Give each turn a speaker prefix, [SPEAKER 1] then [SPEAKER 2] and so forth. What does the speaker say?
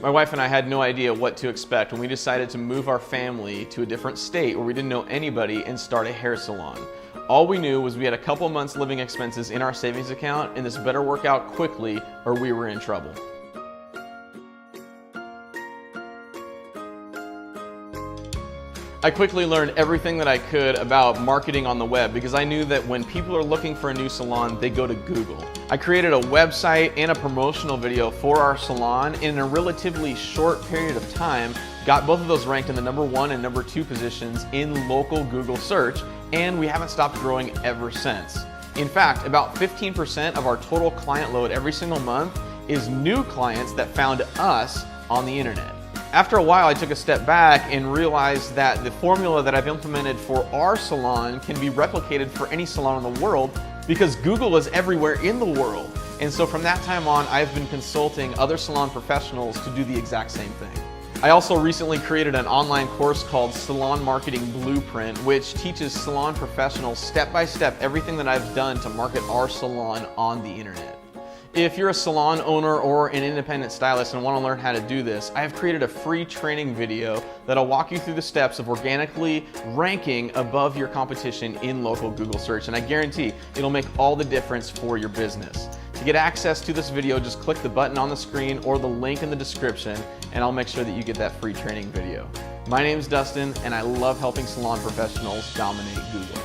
[SPEAKER 1] My wife and I had no idea what to expect when we decided to move our family to a different state where we didn't know anybody and start a hair salon. All we knew was we had a couple months living expenses in our savings account, and this better work out quickly or we were in trouble. I quickly learned everything that I could about marketing on the web because I knew that when people are looking for a new salon, they go to Google. I created a website and a promotional video for our salon in a relatively short period of time, got both of those ranked in the #1 and #2 positions in local Google search, and we haven't stopped growing ever since. In fact, about 15% of our total client load every single month is new clients that found us on the internet. After a while, I took a step back and realized that the formula that I've implemented for our salon can be replicated for any salon in the world because Google is everywhere in the world. And so from that time on, I've been consulting other salon professionals to do the exact same thing. I also recently created an online course called Salon Marketing Blueprint, which teaches salon professionals step-by-step everything that I've done to market our salon on the internet. If you're a salon owner or an independent stylist and want to learn how to do this, I have created a free training video that'll walk you through the steps of organically ranking above your competition in local Google search, and I guarantee it'll make all the difference for your business. To get access to this video, just click the button on the screen or the link in the description, and I'll make sure that you get that free training video. My name's Dustin, and I love helping salon professionals dominate Google.